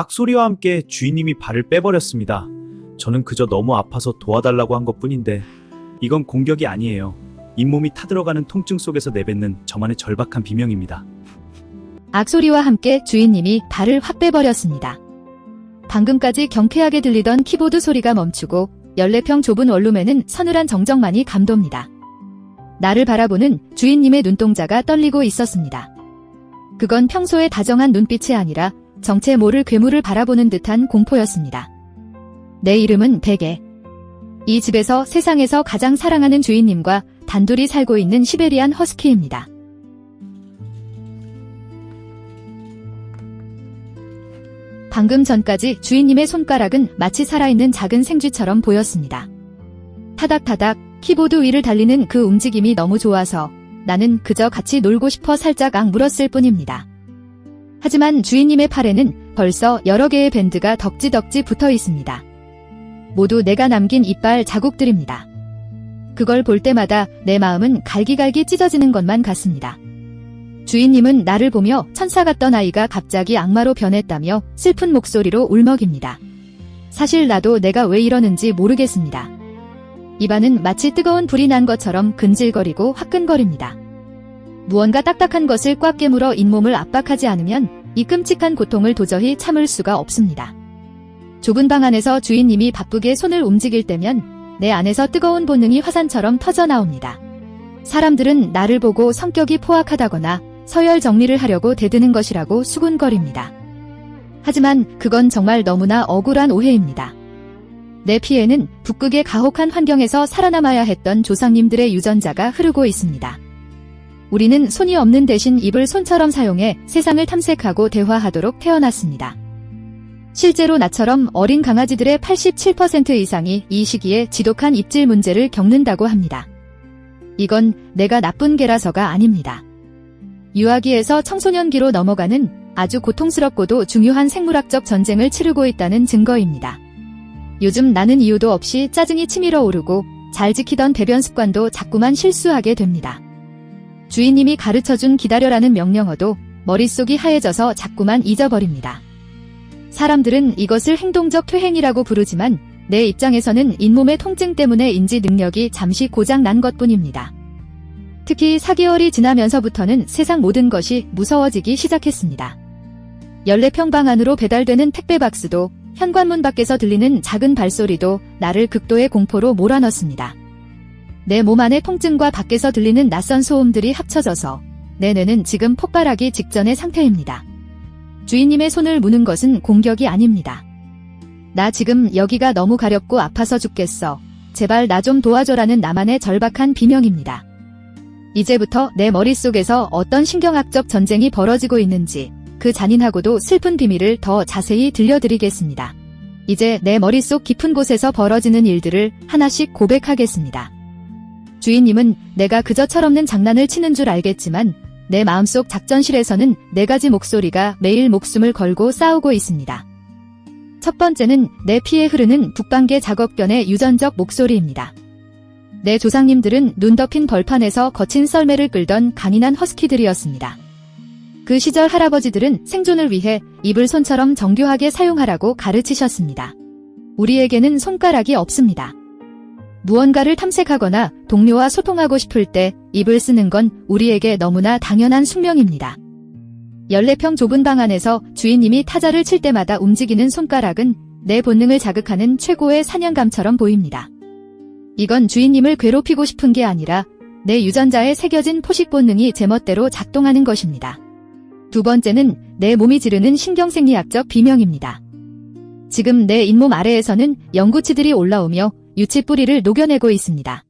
악소리와 함께 주인님이 발을 빼버렸습니다. 저는 그저 너무 아파서 도와달라고 한 것뿐인데 이건 공격이 아니에요. 잇몸이 타들어가는 통증 속에서 내뱉는 저만의 절박한 비명입니다. 악소리와 함께 주인님이 발을 확 빼버렸습니다. 방금까지 경쾌하게 들리던 키보드 소리가 멈추고 14평 좁은 원룸에는 서늘한 정적만이 감돕니다. 나를 바라보는 주인님의 눈동자가 떨리고 있었습니다. 그건 평소의 다정한 눈빛이 아니라 정체 모를 괴물을 바라보는 듯한 공포였습니다. 내 이름은 베게. 이 집에서 세상에서 가장 사랑하는 주인님과 단둘이 살고 있는 시베리안 허스키입니다. 방금 전까지 주인님의 손가락은 마치 살아있는 작은 생쥐처럼 보였습니다. 타닥타닥 키보드 위를 달리는 그 움직임이 너무 좋아서 나는 그저 같이 놀고 싶어 살짝 악물었을 뿐입니다. 하지만 주인님의 팔에는 벌써 여러 개의 밴드가 덕지덕지 붙어 있습니다. 모두 내가 남긴 이빨 자국들입니다. 그걸 볼 때마다 내 마음은 갈기갈기 찢어지는 것만 같습니다. 주인님은 나를 보며 천사 같던 아이가 갑자기 악마로 변했다며 슬픈 목소리로 울먹입니다. 사실 나도 내가 왜 이러는지 모르겠습니다. 입안은 마치 뜨거운 불이 난 것처럼 근질거리고 화끈거립니다. 무언가 딱딱한 것을 꽉 깨물어 잇몸을 압박하지 않으면 이 끔찍한 고통을 도저히 참을 수가 없습니다. 좁은 방 안에서 주인님이 바쁘게 손을 움직일 때면 내 안에서 뜨거운 본능이 화산처럼 터져나옵니다. 사람들은 나를 보고 성격이 포악하다거나 서열 정리를 하려고 대드는 것이라고 수군거립니다. 하지만 그건 정말 너무나 억울한 오해입니다. 내 피에는 북극의 가혹한 환경에서 살아남아야 했던 조상님들의 유전자가 흐르고 있습니다. 우리는 손이 없는 대신 입을 손처럼 사용해 세상을 탐색하고 대화하도록 태어났습니다. 실제로 나처럼 어린 강아지들의 87% 이상이 이 시기에 지독한 입질 문제를 겪는다고 합니다. 이건 내가 나쁜 개라서가 아닙니다. 유아기에서 청소년기로 넘어가는 아주 고통스럽고도 중요한 생물학적 전쟁을 치르고 있다는 증거입니다. 요즘 나는 이유도 없이 짜증이 치밀어 오르고 잘 지키던 배변 습관도 자꾸만 실수하게 됩니다. 주인님이 가르쳐준 기다려라는 명령어도 머릿속이 하얘져서 자꾸만 잊어버립니다. 사람들은 이것을 행동적 퇴행이라고 부르지만 내 입장에서는 잇몸의 통증 때문에 인지 능력이 잠시 고장 난 것뿐입니다. 특히 4개월이 지나면서부터는 세상 모든 것이 무서워지기 시작했습니다. 14평 방 안으로 배달되는 택배 박스도 현관문 밖에서 들리는 작은 발소리도 나를 극도의 공포로 몰아넣습니다. 내 몸 안의 통증과 밖에서 들리는 낯선 소음들이 합쳐져서 내 뇌는 지금 폭발하기 직전의 상태입니다. 주인님의 손을 무는 것은 공격이 아닙니다. 나 지금 여기가 너무 가렵고 아파서 죽겠어. 제발 나 좀 도와줘라는 나만의 절박한 비명입니다. 이제부터 내 머릿속에서 어떤 신경학적 전쟁이 벌어지고 있는지 그 잔인하고도 슬픈 비밀을 더 자세히 들려드리겠습니다. 이제 내 머릿속 깊은 곳에서 벌어지는 일들을 하나씩 고백하겠습니다. 주인님은 내가 그저 철없는 장난을 치는 줄 알겠지만 내 마음속 작전실에서는 4가지 목소리가 매일 목숨을 걸고 싸우고 있습니다. 첫 번째는 내 피에 흐르는 북방계 작업견의 유전적 목소리입니다. 내 조상님들은 눈 덮인 벌판에서 거친 썰매를 끌던 강인한 허스키들이었습니다. 그 시절 할아버지들은 생존을 위해 입을 손처럼 정교하게 사용하라고 가르치셨습니다. 우리에게는 손가락이 없습니다. 무언가를 탐색하거나 동료와 소통하고 싶을 때 입을 쓰는 건 우리에게 너무나 당연한 숙명입니다. 14평 좁은 방 안에서 주인님이 타자를 칠 때마다 움직이는 손가락은 내 본능을 자극하는 최고의 사냥감처럼 보입니다. 이건 주인님을 괴롭히고 싶은 게 아니라 내 유전자에 새겨진 포식 본능이 제멋대로 작동하는 것입니다. 두 번째는 내 몸이 지르는 신경생리학적 비명입니다. 지금 내 잇몸 아래에서는 영구치들이 올라오며 유치 뿌리를 녹여내고 있습니다.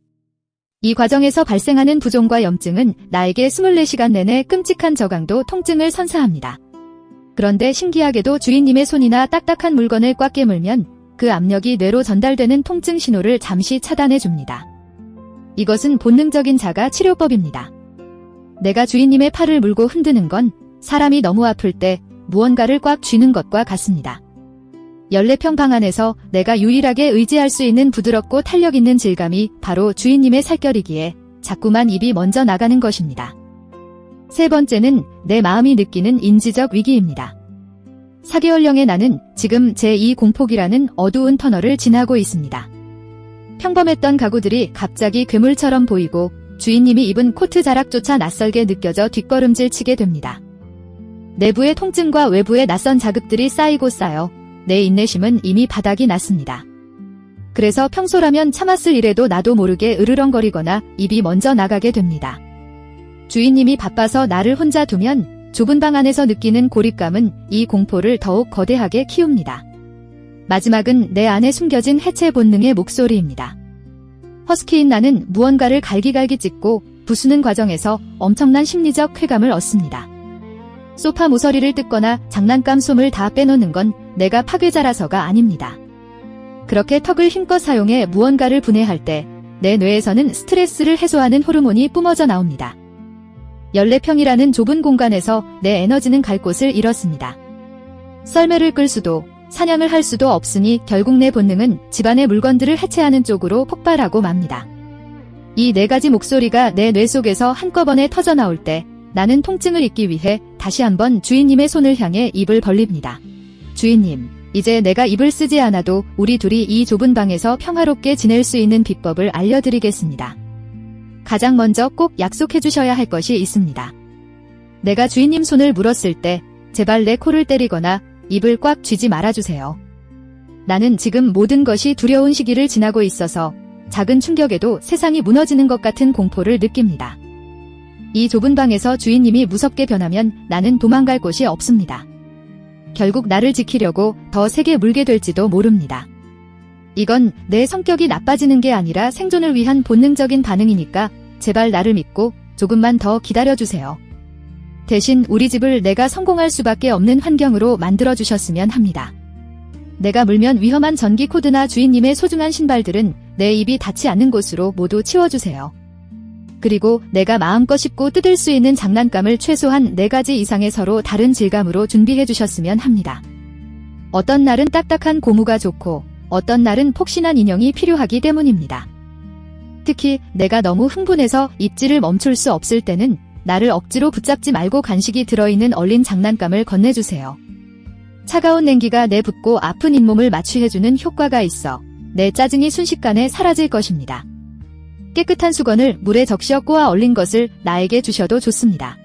이 과정에서 발생하는 부종과 염증은 나에게 24시간 내내 끔찍한 저강도 통증을 선사합니다. 그런데 신기하게도 주인님의 손이나 딱딱한 물건을 꽉 깨물면 그 압력이 뇌로 전달되는 통증 신호를 잠시 차단해줍니다. 이것은 본능적인 자가 치료법입니다. 내가 주인님의 팔을 물고 흔드는 건 사람이 너무 아플 때 무언가를 꽉 쥐는 것과 같습니다. 14평 방 안에서 내가 유일하게 의지할 수 있는 부드럽고 탄력 있는 질감이 바로 주인님의 살결이기에 자꾸만 입이 먼저 나가는 것입니다. 세 번째는 내 마음이 느끼는 인지적 위기입니다. 4개월령의 나는 지금 제2 공폭이라는 어두운 터널을 지나고 있습니다. 평범했던 가구들이 갑자기 괴물처럼 보이고 주인님이 입은 코트 자락조차 낯설게 느껴져 뒷걸음질 치게 됩니다. 내부의 통증과 외부의 낯선 자극들이 쌓이고 쌓여 내 인내심은 이미 바닥이 났습니다. 그래서 평소라면 참았을 일에도 나도 모르게 으르렁거리거나 입이 먼저 나가게 됩니다. 주인님이 바빠서 나를 혼자 두면 좁은 방 안에서 느끼는 고립감은 이 공포를 더욱 거대하게 키웁니다. 마지막은 내 안에 숨겨진 해체 본능의 목소리입니다. 허스키인 나는 무언가를 갈기갈기 찢고 부수는 과정에서 엄청난 심리적 쾌감을 얻습니다. 소파 모서리를 뜯거나 장난감 솜을 다 빼놓는 건 내가 파괴자라서가 아닙니다. 그렇게 턱을 힘껏 사용해 무언가를 분해할 때 내 뇌에서는 스트레스를 해소하는 호르몬이 뿜어져 나옵니다. 14평이라는 좁은 공간에서 내 에너지는 갈 곳을 잃었습니다. 썰매를 끌 수도 사냥을 할 수도 없으니 결국 내 본능은 집안의 물건들을 해체하는 쪽으로 폭발하고 맙니다. 이 4가지 목소리가 내 뇌 속에서 한꺼번에 터져나올 때 나는 통증을 잊기 위해 다시 한번 주인님의 손을 향해 입을 벌립니다. 주인님, 이제 내가 입을 쓰지 않아도 우리 둘이 이 좁은 방에서 평화롭게 지낼 수 있는 비법을 알려드리겠습니다. 가장 먼저 꼭 약속해 주셔야 할 것이 있습니다. 내가 주인님 손을 물었을 때 제발 내 코를 때리거나 입을 꽉 쥐지 말아주세요. 나는 지금 모든 것이 두려운 시기를 지나고 있어서 작은 충격에도 세상이 무너지는 것 같은 공포를 느낍니다. 이 좁은 방에서 주인님이 무섭게 변하면 나는 도망갈 곳이 없습니다. 결국 나를 지키려고 더 세게 물게 될지도 모릅니다. 이건 내 성격이 나빠지는 게 아니라 생존을 위한 본능적인 반응이니까 제발 나를 믿고 조금만 더 기다려주세요. 대신 우리 집을 내가 성공할 수밖에 없는 환경으로 만들어주셨으면 합니다. 내가 물면 위험한 전기 코드나 주인님의 소중한 신발들은 내 입이 닿지 않는 곳으로 모두 치워주세요. 그리고 내가 마음껏 씹고 뜯을 수 있는 장난감을 최소한 4가지 이상의 서로 다른 질감으로 준비해주셨으면 합니다. 어떤 날은 딱딱한 고무가 좋고 어떤 날은 폭신한 인형이 필요하기 때문입니다. 특히 내가 너무 흥분해서 입질을 멈출 수 없을 때는 나를 억지로 붙잡지 말고 간식이 들어있는 얼린 장난감을 건네주세요. 차가운 냉기가 내 붓고 아픈 잇몸을 마취해주는 효과가 있어 내 짜증이 순식간에 사라질 것입니다. 깨끗한 수건을 물에 적셔 꼬아 얼린 것을 나에게 주셔도 좋습니다.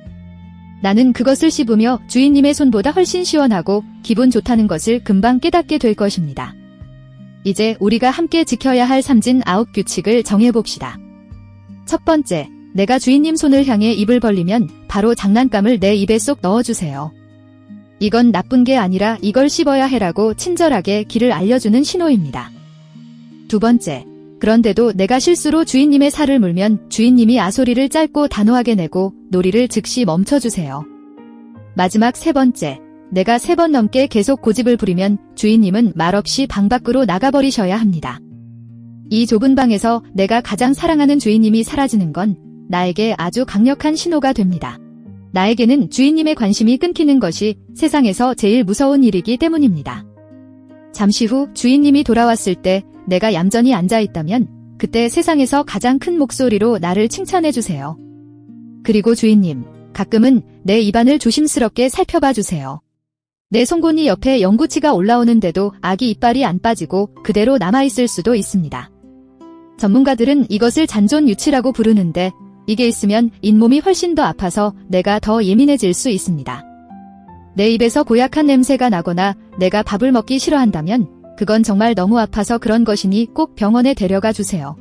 나는 그것을 씹으며 주인님의 손보다 훨씬 시원하고 기분 좋다는 것을 금방 깨닫게 될 것입니다. 이제 우리가 함께 지켜야 할 삼진 아웃 규칙을 정해봅시다. 첫 번째, 내가 주인님 손을 향해 입을 벌리면 바로 장난감을 내 입에 쏙 넣어주세요. 이건 나쁜 게 아니라 이걸 씹어야 해라고 친절하게 길을 알려주는 신호입니다. 두 번째, 그런데도 내가 실수로 주인님의 살을 물면 주인님이 아소리를 짧고 단호하게 내고 놀이를 즉시 멈춰주세요. 마지막 세 번째, 내가 3번 넘게 계속 고집을 부리면 주인님은 말없이 방 밖으로 나가버리셔야 합니다. 이 좁은 방에서 내가 가장 사랑하는 주인님이 사라지는 건 나에게 아주 강력한 신호가 됩니다. 나에게는 주인님의 관심이 끊기는 것이 세상에서 제일 무서운 일이기 때문입니다. 잠시 후 주인님이 돌아왔을 때 내가 얌전히 앉아있다면 그때 세상에서 가장 큰 목소리로 나를 칭찬해주세요. 그리고 주인님, 가끔은 내 입안을 조심스럽게 살펴봐 주세요. 내 송곳니 옆에 영구치가 올라오는데도 아기 이빨이 안 빠지고 그대로 남아있을 수도 있습니다. 전문가들은 이것을 잔존 유치라고 부르는데 이게 있으면 잇몸이 훨씬 더 아파서 내가 더 예민해질 수 있습니다. 내 입에서 고약한 냄새가 나거나 내가 밥을 먹기 싫어한다면 그건 정말 너무 아파서 그런 것이니 꼭 병원에 데려가 주세요.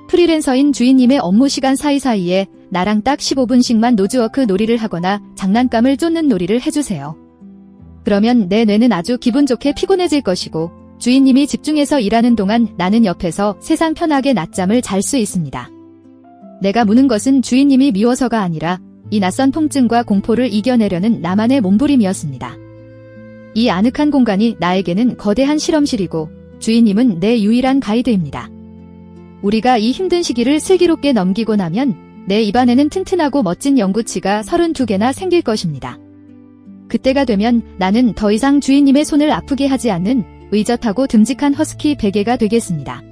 프리랜서인 주인님의 업무 시간 사이사이에 나랑 딱 15분씩만 노즈워크 놀이를 하거나 장난감을 쫓는 놀이를 해주세요. 그러면 내 뇌는 아주 기분 좋게 피곤해질 것이고 주인님이 집중해서 일하는 동안 나는 옆에서 세상 편하게 낮잠을 잘 수 있습니다. 내가 무는 것은 주인님이 미워서가 아니라 이 낯선 통증과 공포를 이겨내려는 나만의 몸부림이었습니다. 이 아늑한 공간이 나에게는 거대한 실험실이고 주인님은 내 유일한 가이드입니다. 우리가 이 힘든 시기를 슬기롭게 넘기고 나면 내 입안에는 튼튼하고 멋진 영구치가 32개나 생길 것입니다. 그때가 되면 나는 더 이상 주인님의 손을 아프게 하지 않는 의젓하고 듬직한 허스키 베개가 되겠습니다.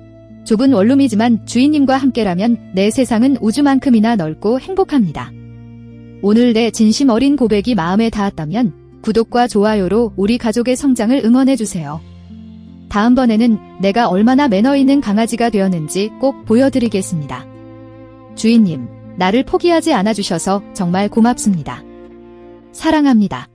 좁은 원룸이지만 주인님과 함께라면 내 세상은 우주만큼이나 넓고 행복합니다. 오늘 내 진심 어린 고백이 마음에 닿았다면 구독과 좋아요로 우리 가족의 성장을 응원해주세요. 다음번에는 내가 얼마나 매너 있는 강아지가 되었는지 꼭 보여드리겠습니다. 주인님, 나를 포기하지 않아주셔서 정말 고맙습니다. 사랑합니다.